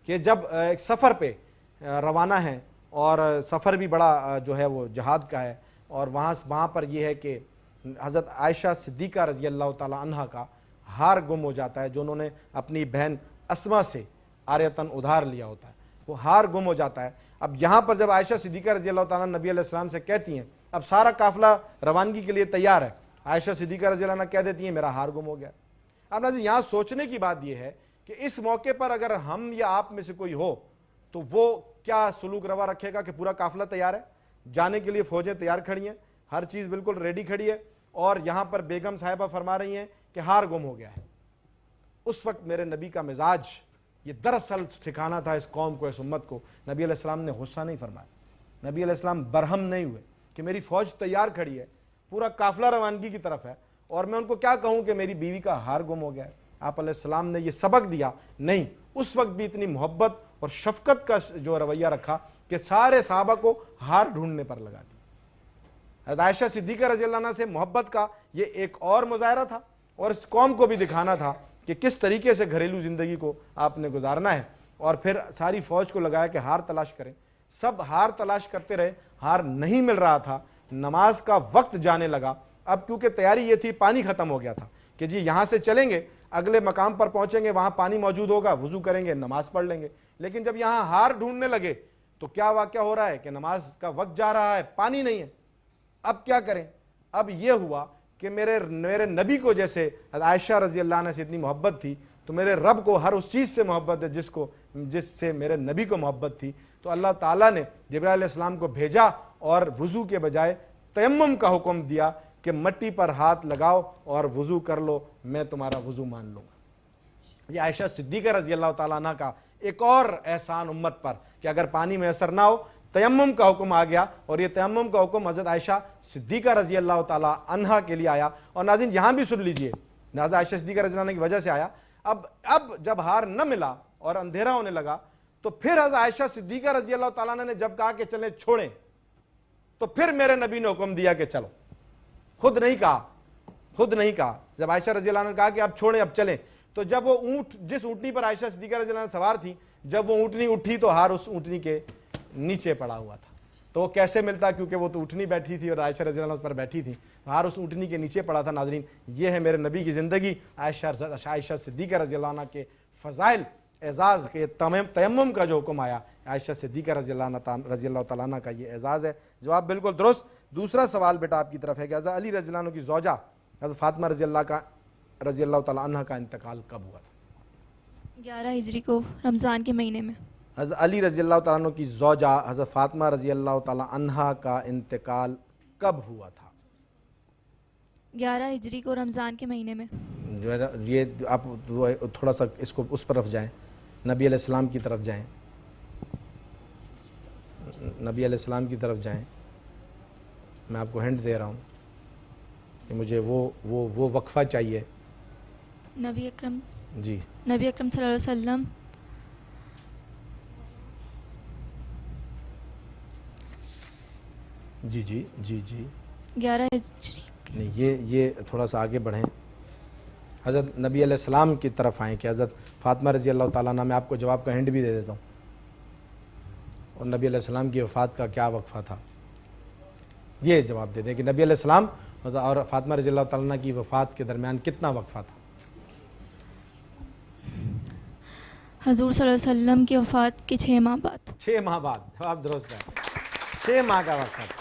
کہ جب ایک سفر پہ روانہ ہیں, اور سفر بھی بڑا جو ہے وہ جہاد کا ہے, اور وہاں پر یہ ہے کہ حضرت عائشہ صدیقہ رضی اللہ تعالیٰ عنہ کا ہار گم ہو جاتا ہے, جو انہوں نے اپنی بہن اسما سے عاریتاً ادھار لیا ہوتا ہے, وہ ہار گم ہو جاتا ہے. اب یہاں پر جب عائشہ صدیقہ رضی اللہ تعالیٰ نبی علیہ السلام سے کہتی ہیں, اب سارا قافلہ روانگی کے لیے تیار ہے, عائشہ صدیقہ رضی اللہ عنہ کہہ دیتی ہیں میرا ہار گم ہو گیا. اب ناظرین یہاں سوچنے کی بات یہ ہے کہ اس موقع پر اگر ہم یا آپ میں سے کوئی ہو تو وہ کیا سلوک روا رکھے گا کہ پورا قافلہ تیار ہے, جانے کے لیے فوجیں تیار کھڑی ہیں, ہر چیز بالکل ریڈی کھڑی ہے, اور یہاں پر بیگم صاحبہ فرما رہی ہیں کہ ہار گم ہو گیا ہے. اس وقت میرے نبی کا مزاج یہ دراصل سکھانا تھا اس قوم کو, اس امت کو. نبی علیہ السلام نے غصہ نہیں فرمایا, نبی علیہ السلام برہم نہیں ہوئے کہ میری فوج تیار کھڑی ہے, پورا قافلہ روانگی کی طرف ہے, اور میں ان کو کیا کہوں کہ میری بیوی کا ہار گم ہو گیا ہے. آپ علیہ السلام نے یہ سبق دیا نہیں, اس وقت بھی اتنی محبت اور شفقت کا جو رویہ رکھا کہ سارے صحابہ کو ہار ڈھونڈنے پر لگا دی. حضرت عائشہ صدیقہ رضی اللہ عنہ سے محبت کا یہ ایک اور مظاہرہ تھا, اور اس قوم کو بھی دکھانا تھا کہ کس طریقے سے گھریلو زندگی کو آپ نے گزارنا ہے. اور پھر ساری فوج کو لگایا کہ ہار تلاش کریں. سب ہار تلاش کرتے رہے, ہار نہیں مل رہا تھا. نماز کا وقت جانے لگا. اب کیونکہ تیاری یہ تھی, پانی ختم ہو گیا تھا کہ جی یہاں سے چلیں گے, اگلے مقام پر پہنچیں گے, وہاں پانی موجود ہوگا, وضو کریں گے, نماز پڑھ لیں گے. لیکن جب یہاں ہار ڈھونڈنے لگے تو کیا واقعہ ہو رہا ہے کہ نماز کا وقت جا رہا ہے, پانی نہیں ہے. اب کیا کریں؟ اب یہ ہوا کہ میرے نبی کو جیسے عائشہ رضی اللہ عنہ سے اتنی محبت تھی, تو میرے رب کو ہر اس چیز سے محبت ہے جس سے میرے نبی کو محبت تھی. تو اللہ تعالیٰ نے جبرائیل علیہ السلام کو بھیجا اور وضو کے بجائے تیمم کا حکم دیا کہ مٹی پر ہاتھ لگاؤ اور وضو کر لو, میں تمہارا وضو مان لوں گا. یہ عائشہ صدیقہ رضی اللہ تعالیٰ عنہ کا ایک اور احسان امت پر کہ اگر پانی میسر نہ ہو, تیمم کا حکم آ گیا, اور یہ تیمم کا حکم حضرت عائشہ صدیقہ رضی اللہ تعالیٰ عنہ کے لیے آیا. اور ناظرین یہاں بھی سن لیجئے, حضرت عائشہ صدیقہ رضی اللہ عنہ کی وجہ سے آیا. اب جب ہار نہ ملا اور اندھیرا ہونے لگا, تو پھر حضرت عائشہ صدیقہ رضی اللہ تعالیٰ عنہ نے جب کہا کہ چلیں چھوڑیں, تو پھر میرے نبی نے حکم دیا کہ چلو. خود نہیں کہا. جب عائشہ رضی اللہ عنہ نے کہا کہ اب چھوڑیں, اب چلیں, تو جب وہ اونٹ, جس اونٹنی پر عائشہ صدیقہ رضی اللہ عنہ سوار تھی, جب وہ اونٹنی اٹھی تو ہار اس اونٹنی کے نیچے پڑا ہوا تھا. تو وہ کیسے ملتا, کیونکہ وہ تو اونٹنی بیٹھی تھی اور عائشہ رضی اللہ عنہ اس پر بیٹھی تھی, ہار اس اونٹنی کے نیچے پڑا تھا. ناظرین یہ ہے میرے نبی کی زندگی. عائشہ صدیقہ رضی اللہ عنہ کے فضائل, اعزاز کے تیمم کا جو حکم آیا, عائشہ صدیقہ رضی اللہ تعالیٰ عنہ کا یہ اعزاز ہے. جواب بالکل درست. دوسرا سوال بیٹا آپ کی طرف ہے کہ حضرت علی رضی اللہ عنہ کی زوجہ حضرت فاطمہ رضی اللہ تعالیٰ عنہ کا انتقال کب ہوا تھا؟ 11 ہجری کو رمضان کے مہینے میں. حضرت علی رضی اللہ تعالیٰ عنہ کی زوجہ حضرت فاطمہ رضی اللہ تعالیٰ عنہ کا انتقال کب ہوا تھا؟ 11 ہجری کو رمضان کے مہینے میں. یہ آپ تھوڑا سا اس کو اس طرف جائیں, نبی علیہ السلام کی طرف جائیں, نبی علیہ السلام کی طرف جائیں. میں آپ کو ہنٹ دے رہا ہوں کہ مجھے وہ وقفہ چاہیے. نبی اکرم جی, نبی اکرم صلی اللہ علیہ وسلم جی 11 ہجری نہیں, یہ تھوڑا سا آگے بڑھیں, حضرت نبی علیہ السلام کی طرف آئیں کہ حضرت فاطمہ رضی اللہ تعالیٰ عنہ. میں آپ کو جواب کا ہنٹ بھی دے دیتا ہوں, اور نبی علیہ السلام کی وفات کا کیا وقفہ تھا, یہ جواب دے دیں کہ نبی علیہ السلام اور فاطمہ رضی اللہ تعالیٰ عنہ کی وفات کے درمیان کتنا وقفہ تھا؟ حضور صلی اللہ علیہ وسلم کی وفات کے 6 ماہ بعد. 6 ماہ بعد. جواب درست ہے, 6 ماہ کا وقفہ تھا.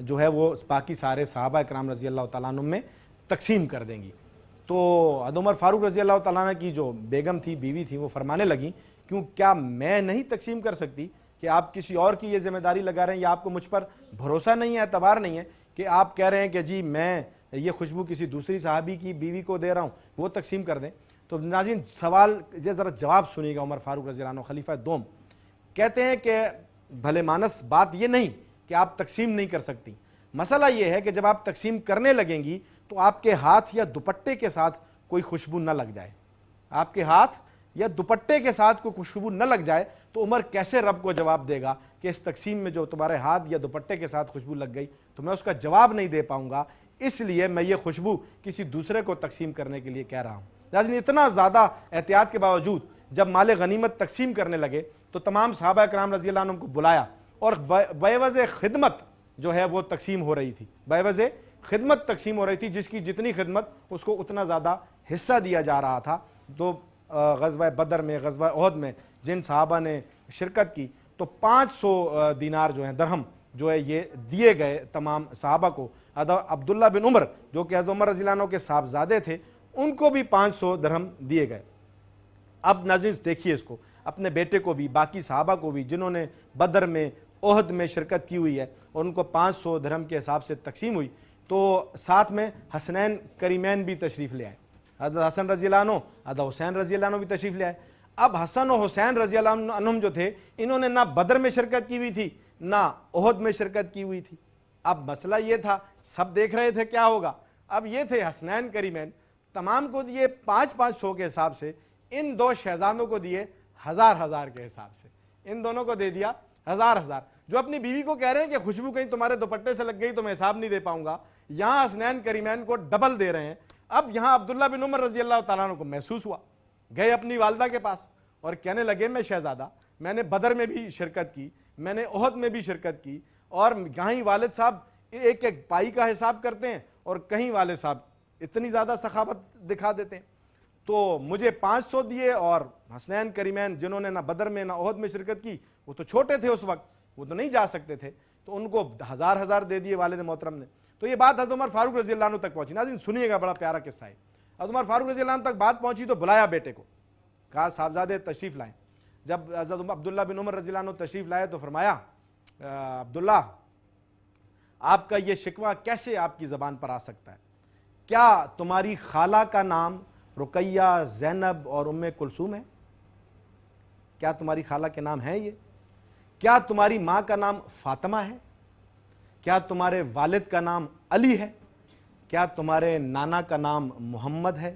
جو ہے وہ باقی سارے صحابہ کرام رضی اللہ تعالیٰ عنہ میں تقسیم کر دیں گی۔ تو حضرت عمر فاروق رضی اللہ تعالیٰ عنہ کی جو بیگم تھی، بیوی تھی، وہ فرمانے لگیں کیا میں نہیں تقسیم کر سکتی کہ آپ کسی اور کی یہ ذمہ داری لگا رہے ہیں، یا آپ کو مجھ پر بھروسہ نہیں ہے، اعتبار نہیں ہے کہ آپ کہہ رہے ہیں کہ جی میں یہ خوشبو کسی دوسری صحابی کی بیوی کو دے رہا ہوں، وہ تقسیم کر دیں۔ تو ناظرین سوال یہ ذرا جواب سنیے گا۔ عمر فاروق رضی اللہ عنہ خلیفہ دوم کہتے ہیں کہ بھلے مانس بات یہ نہیں کہ آپ تقسیم نہیں کر سکتی، مسئلہ یہ ہے کہ جب آپ تقسیم کرنے لگیں گی تو آپ کے ہاتھ یا دوپٹے کے ساتھ کوئی خوشبو نہ لگ جائے، آپ کے ہاتھ یا دوپٹے کے ساتھ کوئی خوشبو نہ لگ جائے تو عمر کیسے رب کو جواب دے گا کہ اس تقسیم میں جو تمہارے ہاتھ یا دوپٹے کے ساتھ خوشبو لگ گئی تو میں اس کا جواب نہیں دے پاؤں گا، اس لیے میں یہ خوشبو کسی دوسرے کو تقسیم کرنے کے لیے کہہ رہا ہوں۔ لازم اتنا زیادہ احتیاط کے باوجود جب مال غنیمت تقسیم کرنے لگے تو تمام صحابہ کرام رضی اللہ عنہ کو بلایا اور بعوض خدمت جو ہے وہ تقسیم ہو رہی تھی، بعوض خدمت تقسیم ہو رہی تھی، جس کی جتنی خدمت اس کو اتنا زیادہ حصہ دیا جا رہا تھا۔ تو غزوہ بدر میں، غزوہ احد میں جن صحابہ نے شرکت کی تو 500 دینار جو ہیں، درہم جو ہے یہ دیے گئے تمام صحابہ کو۔ عبداللہ بن عمر جو کہ حضرت عمر رضی اللہ عنہ کے صاحبزادے تھے، ان کو بھی 500 درہم دیے گئے۔ اب ناظرین دیکھیے اس کو، اپنے بیٹے کو بھی، باقی صحابہ کو بھی جنہوں نے بدر میں، احد میں شرکت کی ہوئی ہے، اور ان کو 500 درہم کے حساب سے تقسیم ہوئی، تو ساتھ میں حسنین کریمین بھی تشریف لے آئے، حضرت حسن رضی اللہ عنہ، حضرت حسین رضی اللہ عنہ بھی تشریف لے آئے۔ اب حسن و حسین رضی اللہ عنہم جو تھے، انہوں نے نہ بدر میں شرکت کی ہوئی تھی نہ احد میں شرکت کی ہوئی تھی۔ اب مسئلہ یہ تھا، سب دیکھ رہے تھے کیا ہوگا۔ اب یہ تھے حسنین کریمین، تمام کو دیے 500 کے حساب سے، ان دو شہزادوں کو دیے 1000 کے حساب سے، ان دونوں کو دے دیا 1000۔ جو اپنی بیوی کو کہہ رہے ہیں کہ خوشبو کہیں تمہارے دوپٹے سے لگ گئی تو میں حساب نہیں دے پاؤں گا، یہاں حسنین کریمین کو ڈبل دے رہے ہیں۔ اب یہاں عبداللہ بن عمر رضی اللہ تعالیٰ عنہ کو محسوس ہوا، گئے اپنی والدہ کے پاس اور کہنے لگے میں شہزادہ، میں نے بدر میں بھی شرکت کی، میں نے احد میں بھی شرکت کی، اور کہیں والد صاحب ایک ایک پائی کا حساب کرتے ہیں اور کہیں والد صاحب اتنی زیادہ سخاوت دکھا دیتے ہیں، تو مجھے 500 دیے، اور حسنین کریمین جنہوں نے نہ بدر میں نہ احد میں شرکت کی، وہ تو چھوٹے تھے اس وقت، وہ تو نہیں جا سکتے تھے، تو ان کو 1000 دے دیے والد محترم نے۔ تو یہ بات حضرت عمر فاروق رضی اللہ عنہ تک پہنچی۔ ناظرین سنیے گا، بڑا پیارا قصہ ہے۔ حضرت عمر فاروق رضی اللہ عنہ تک بات پہنچی تو بلایا بیٹے کو، کہا صاحبزادے تشریف لائیں۔ جب حضرت عبداللہ بن عمر رضی اللہ عنہ تشریف لائے تو فرمایا عبداللہ، آپ کا یہ شکوہ کیسے آپ کی زبان پر آ سکتا ہے؟ کیا تمہاری خالہ کا نام رقیہ، زینب اور ام کلثوم ہے؟ کیا تمہاری خالہ کے نام ہے یہ؟ کیا تمہاری ماں کا نام فاطمہ ہے؟ کیا تمہارے والد کا نام علی ہے؟ کیا تمہارے نانا کا نام محمد ہے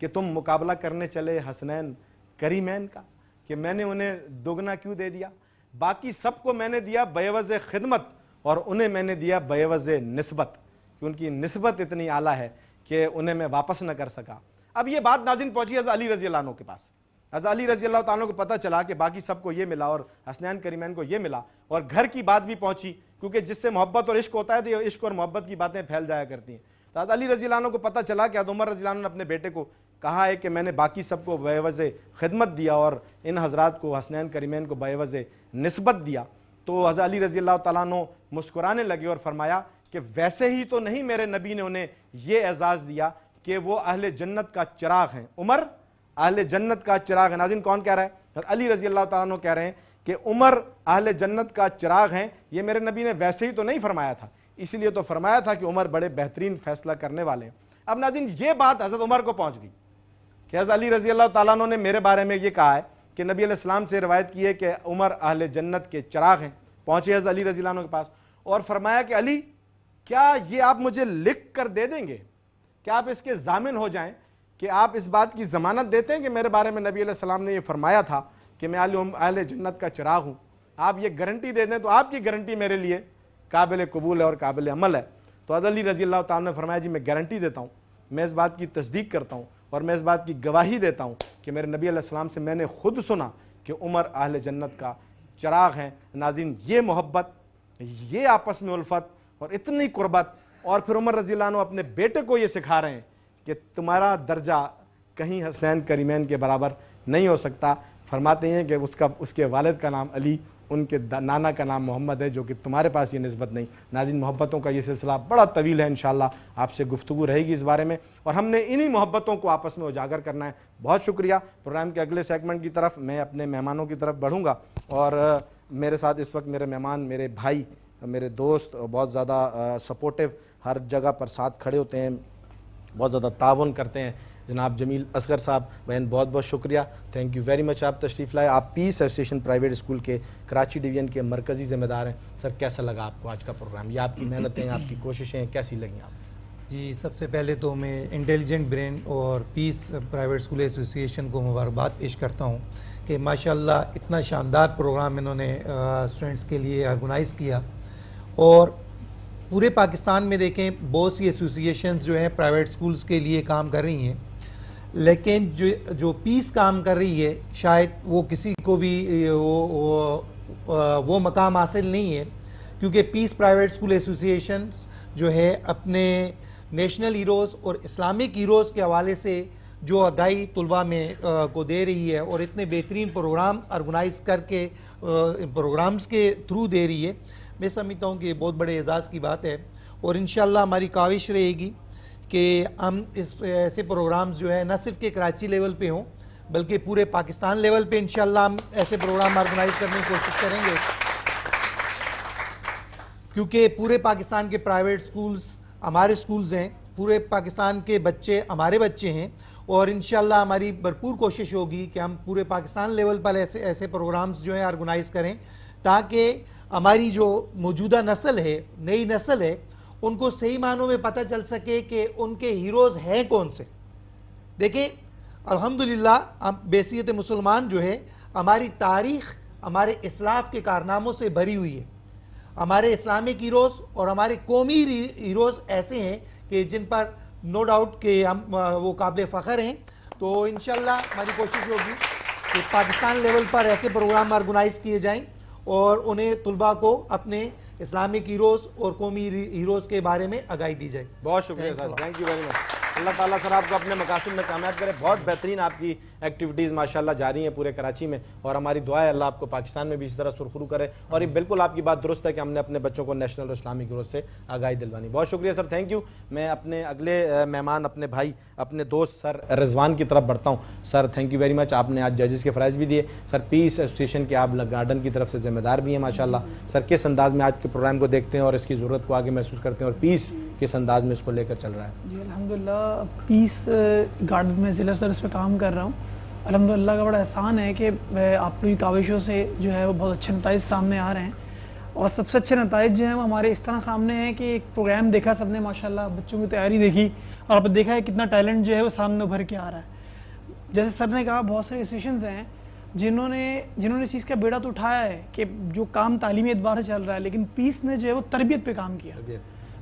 کہ تم مقابلہ کرنے چلے حسنین کریمین کا کہ میں نے انہیں دوگنا کیوں دے دیا؟ باقی سب کو میں نے دیا بعوض خدمت اور انہیں میں نے دیا بعوض نسبت، کہ ان کی نسبت اتنی اعلیٰ ہے کہ انہیں میں واپس نہ کر سکا۔ اب یہ بات ناظرین پہنچی حضرت علی رضی اللہ عنہ کے پاس۔ حضرت علی رضی اللہ تعالیٰ کو پتہ چلا کہ باقی سب کو یہ ملا اور حسنین کریمین کو یہ ملا، اور گھر کی بات بھی پہنچی، کیونکہ جس سے محبت اور عشق ہوتا ہے تو یہ عشق اور محبت کی باتیں پھیل جایا کرتی ہیں۔ تو حضرت علی رضی اللہ عنہ کو پتہ چلا کہ حضرت عمر رضی اللہ عنہ نے اپنے بیٹے کو کہا ہے کہ میں نے باقی سب کو بعوض خدمت دیا اور ان حضرات کو، حسنین کریمین کو، بعوض نسبت دیا۔ تو حضرت علی رضی اللہ تعالیٰ عنہ مسکرانے لگے اور فرمایا کہ ویسے ہی تو نہیں میرے نبی نے انہیں یہ اعزاز دیا کہ وہ اہل جنت کا چراغ ہیں، عمر اہل جنت کا چراغ ہے۔ ناظرین کون کہہ رہا ہے؟ حضرت علی رضی اللہ تعالیٰ عنہ کہہ رہے ہیں کہ عمر اہل جنت کا چراغ ہیں۔ یہ میرے نبی نے ویسے ہی تو نہیں فرمایا تھا، اسی لیے تو فرمایا تھا کہ عمر بڑے بہترین فیصلہ کرنے والے ہیں۔ اب ناظرین یہ بات حضرت عمر کو پہنچ گئی کہ حضرت علی رضی اللہ تعالیٰ عنہ نے میرے بارے میں یہ کہا ہے کہ نبی علیہ السلام سے روایت کی ہے کہ عمر اہل جنت کے چراغ ہیں۔ پہنچے حضرت علی رضی اللہ عنہ کے پاس اور فرمایا کہ علی، کیا یہ آپ مجھے لکھ کر دے دیں گے؟ کیا آپ اس کے ضامن ہو جائیں کہ آپ اس بات کی ضمانت دیتے ہیں کہ میرے بارے میں نبی علیہ السلام نے یہ فرمایا تھا کہ میں اہل جنت کا چراغ ہوں؟ آپ یہ گارنٹی دے دیں تو آپ کی گارنٹی میرے لیے قابل قبول ہے اور قابل عمل ہے۔ تو حضرت علی رضی اللہ تعالیٰ نے فرمایا جی میں گارنٹی دیتا ہوں، میں اس بات کی تصدیق کرتا ہوں اور میں اس بات کی گواہی دیتا ہوں کہ میرے نبی علیہ السلام سے میں نے خود سنا کہ عمر اہل جنت کا چراغ ہیں۔ ناظرین یہ محبت، یہ آپس میں الفت اور اتنی قربت، اور پھر عمر رضی اللہ عنہ اپنے بیٹے کو یہ سکھا رہے ہیں کہ تمہارا درجہ کہیں حسنین کریمین کے برابر نہیں ہو سکتا۔ فرماتے ہیں کہ اس کے والد کا نام علی ان کے نانا کا نام محمد ہے، جو کہ تمہارے پاس یہ نسبت نہیں۔ ناظرین، محبتوں کا یہ سلسلہ بڑا طویل ہے، انشاءاللہ آپ سے گفتگو رہے گی اس بارے میں، اور ہم نے انہی محبتوں کو آپس میں اجاگر کرنا ہے۔ بہت شکریہ۔ پروگرام کے اگلے سیگمنٹ کی طرف میں اپنے مہمانوں کی طرف بڑھوں گا، اور میرے ساتھ اس وقت میرے مہمان، میرے بھائی، میرے دوست، بہت زیادہ سپورٹیو، ہر جگہ پر ساتھ کھڑے ہوتے ہیں، بہت زیادہ تعاون کرتے ہیں، جناب جمیل اصغر صاحب۔ بہن بہت بہت شکریہ، تھینک یو ویری مچ، آپ تشریف لائے۔ آپ پیس ایسوسیشن پرائیویٹ اسکول کے کراچی ڈویژن کے مرکزی ذمہ دار ہیں۔ سر، کیسا لگا آپ کو آج کا پروگرام؟ یہ آپ کی محنتیں، آپ کی کوششیں کیسی لگیں آپ؟ جی، سب سے پہلے تو میں انٹیلیجنٹ برین اور پیس پرائیویٹ اسکول ایسوسیشن کو مبارکباد پیش کرتا ہوں کہ ماشاءاللہ اتنا شاندار پروگرام انہوں نے اسٹوڈنٹس کے لیے آرگنائز کیا، اور پورے پاکستان میں دیکھیں بہت سی ایسوسیشنز جو ہیں پرائیویٹ اسکولز کے لیے کام کر رہی ہیں، لیکن جو پیس کام کر رہی ہے شاید وہ کسی کو بھی وہ مقام حاصل نہیں ہے، کیونکہ پیس پرائیویٹ اسکول ایسوسیشنز جو ہے اپنے نیشنل ہیروز اور اسلامک ہیروز کے حوالے سے جو آگاہی طلباء میں کو دے رہی ہے، اور اتنے بہترین پروگرام آرگنائز کر کے پروگرامز کے تھرو دے رہی ہے، میں سمجھتا ہوں کہ یہ بہت بڑے اعزاز کی بات ہے۔ اور انشاءاللہ ہماری کاوش رہے گی کہ ہم ایسے پروگرامز جو ہے نہ صرف کہ کراچی لیول پہ ہوں بلکہ پورے پاکستان لیول پہ انشاءاللہ ہم ایسے پروگرام آرگنائز کرنے کی کوشش کریں گے، کیونکہ پورے پاکستان کے پرائیویٹ سکولز ہمارے سکولز ہیں، پورے پاکستان کے بچے ہمارے بچے ہیں، اور انشاءاللہ ہماری بھرپور کوشش ہوگی کہ ہم پورے پاکستان لیول پر ایسے پروگرامز جو ہیں آرگنائز کریں، تاکہ ہماری جو موجودہ نسل ہے، نئی نسل ہے، ان کو صحیح معنوں میں پتہ چل سکے کہ ان کے ہیروز ہیں کون سے۔ دیکھیں الحمدللہ ہم بحیثیت مسلمان جو ہے ہماری تاریخ ہمارے اسلاف کے کارناموں سے بھری ہوئی ہے۔ ہمارے اسلامک ہیروز اور ہمارے قومی ہیروز ایسے ہیں کہ جن پر نو ڈاؤٹ کہ ہم وہ قابل فخر ہیں۔ تو انشاءاللہ ہماری کوشش ہوگی کہ پاکستان لیول پر ایسے پروگرام آرگنائز کیے جائیں اور انہیں طلباء کو اپنے اسلامک ہیروز اور قومی ہیروز کے بارے میں آگاہی دی جائے۔ بہت شکریہ سر، تھینک یو ویری مچ۔ اللہ تعالیٰ سر آپ کو اپنے مقاصد میں کامیاب کرے۔ بہت بہترین آپ کی ایکٹیویٹیز ماشاءاللہ جاری ہیں پورے کراچی میں، اور ہماری دعا ہے اللہ آپ کو پاکستان میں بھی اس طرح سرخرو کرے۔ اور یہ بالکل آپ کی بات درست ہے کہ ہم نے اپنے بچوں کو نیشنل اور اسلامک ہیروز سے آگاہی دلوانی۔ بہت شکریہ سر، تھینک یو۔ میں اپنے اگلے مہمان، اپنے بھائی، اپنے دوست سر رضوان کی طرف بڑھتا ہوں۔ Sir thank you very much, آپ نے آج ججز کے فرائض بھی دیے۔ سر پیس ایسوسیشن کے آپ گارڈن کی طرف سے ذمہ دار بھی ہیں ماشاءاللہ۔ سر کس انداز میں آج کے پروگرام کو دیکھتے ہیں اور اس کی ضرورت کو آگے محسوس کرتے ہیں، اور پیس کس انداز میں اس کو لے کر چل رہا ہے؟ جی الحمدللہ، پیس گارڈن میں ضلع صدر اس پہ کام کر رہا ہوں۔ الحمدللہ کا بڑا احسان ہے کہ آپ لوگوں کی کاوشوں سے جو ہے وہ بہت اچھے نتائج سامنے آ رہے ہیں، اور سب سے اچھے نتائج جو ہیں وہ ہمارے اس طرح سامنے ہیں کہ ایک پروگرام دیکھا سب نے ماشاءاللہ، بچوں کی تیاری دیکھی، اور آپ نے دیکھا ہے کتنا ٹیلنٹ جو ہے وہ سامنے ابھر کے آ رہا ہے۔ جیسے سر نے کہا بہت سارے انسٹیٹیوشنز ہیں جنہوں نے اس چیز کا بیڑا تو اٹھایا ہے کہ جو کام تعلیمی اعتبار سے چل رہا ہے، لیکن پیس نے جو ہے وہ تربیت پہ کام کیا،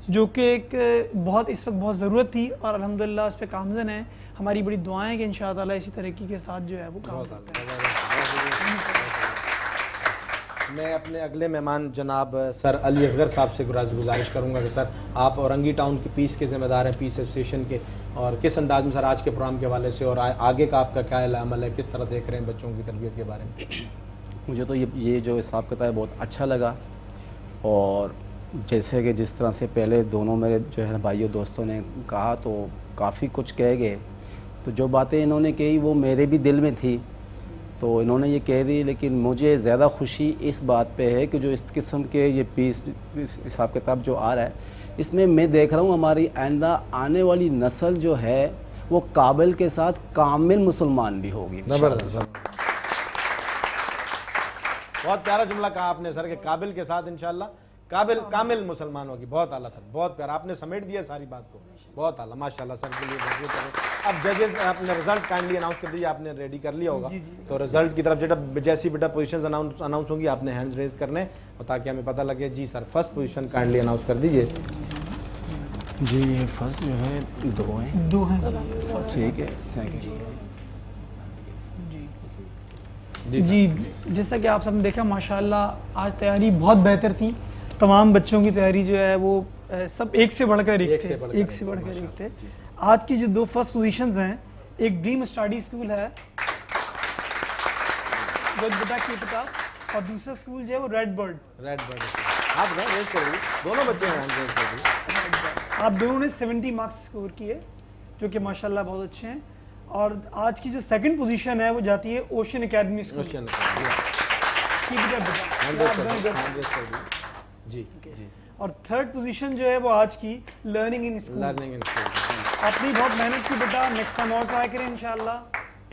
جو کہ ایک بہت اس وقت بہت ضرورت تھی، اور الحمدللہ اس پہ کامزن ہے۔ ہماری بڑی دعائیں ہیں کہ انشاءاللہ اسی ترقی کے ساتھ جو ہے وہ کام کرتے ہیں۔ میں اپنے اگلے مہمان جناب سر علی اصغر صاحب سے گزارش کروں گا کہ سر آپ اورنگی ٹاؤن کی پیس کے ذمہ دار ہیں، پیس ایسوسیشن کے، اور کس انداز میں سر آج کے پروگرام کے حوالے سے اور آگے کا آپ کا کیا عمل ہے، کس طرح دیکھ رہے ہیں بچوں کی تربیت کے بارے میں؟ مجھے تو یہ جو حساب کتاب ہے بہت اچھا لگا، اور جیسے کہ جس طرح سے پہلے دونوں میرے جو ہے بھائیوں دوستوں نے کہا تو کافی کچھ کہہ گئے، تو جو باتیں انہوں نے کہی وہ میرے بھی دل میں تھی تو انہوں نے یہ کہہ دی، لیکن مجھے زیادہ خوشی اس بات پہ ہے کہ جو اس قسم کے یہ پیس حساب کتاب جو آ رہا ہے، اس میں میں دیکھ رہا ہوں ہماری آئندہ آنے والی نسل جو ہے وہ قابل کے ساتھ کامل مسلمان بھی ہوگی۔ بہت پیارا جملہ کہا آپ نے سر کہ قابل کے ساتھ انشاءاللہ کامل مسلمان ہوگی۔ بہت اعلیٰ سر، بہت پیارا، آپ نے سمیٹ دیا ساری بات کو، بہت اعلیٰ ماشاءاللہ سر کے لیے بہت بہت۔ اب ججز اپنے رزلٹ کائنڈلی اناؤنس کر دیجیے، آپ نے ریڈی کر لیا ہوگا تو رزلٹ کی طرف جیسی بیٹا پوزیشنز اناؤنس ہوں گی آپ نے ہینڈز ریز کرنے اور تاکہ ہمیں پتہ لگے۔ جی سر فرسٹ پوزیشن کائنڈلی اناؤنس کر دیجیے۔ جی یہ فرسٹ جو ہے 2 ہیں، 2 ہیں ٹھیک ہے، سیکنڈ جی جیسا کہ آپ سب نے دیکھا ماشاءاللہ آج تیاری بہت بہتر تھی، تمام بچوں کی تیاری جو ہے وہ سب ایک سے بڑھ کر ایک تھے۔ آج کی جو 2 فرسٹ پوزیشنز ہیں، ایک ڈریم اسٹڈی اسکول ہے گودبٹا کی پتا، اور دوسرا اسکول جو ہے وہ ریڈ برڈ. Red bird. آپ بتائیں ریز کریں گے, دونوں بچے ہیں ریز کر دی. آپ دونوں نے 70 مارکس اسکور کیے جو کہ ماشاءاللہ بہت اچھے ہیں. اور آج کی جو سیکنڈ پوزیشن ہے وہ جاتی ہے اوشین اکیڈمی اسکول. جی. اور تھرڈ پوزیشن جو ہے وہ آج کی لرننگ ان اسکول. اپنی بہت محنت کی بیٹا, نیکسٹ ٹائم اور ٹرائی کریں انشاءاللہ,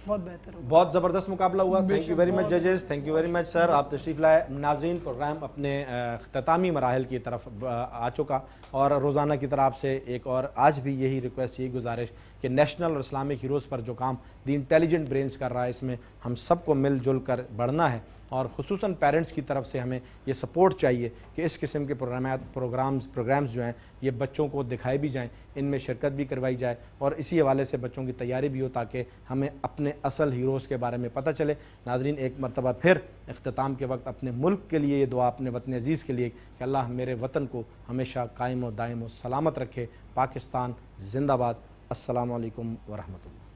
بہت بہتر ہوگا. بہت زبردست مقابلہ ہوا. تھینک یو ویری مچ ججز, تھینک یو ویری مچ سر, آپ تشریف لائے. ناظرین, پروگرام اپنے اختتامی مراحل کی طرف آ چکا, اور روزانہ کی طرح آپ سے ایک اور آج بھی یہی ریکویسٹ, یہی گزارش کہ نیشنل اور اسلامک ہیروز پر جو کام دی انٹیلیجنٹ برینز کر رہا ہے, اس میں ہم سب کو مل جل کر بڑھنا ہے, اور خصوصاً پیرنٹس کی طرف سے ہمیں یہ سپورٹ چاہیے کہ اس قسم کے پروگرامز جو ہیں یہ بچوں کو دکھائے بھی جائیں, ان میں شرکت بھی کروائی جائے, اور اسی حوالے سے بچوں کی تیاری بھی ہو تاکہ ہمیں اپنے اصل ہیروز کے بارے میں پتہ چلے. ناظرین, ایک مرتبہ پھر اختتام کے وقت اپنے ملک کے لیے یہ دعا, اپنے وطن عزیز کے لیے, کہ اللہ میرے وطن کو ہمیشہ قائم و دائم و سلامت رکھے. پاکستان زندہ باد. السلام علیکم ورحمۃ اللہ.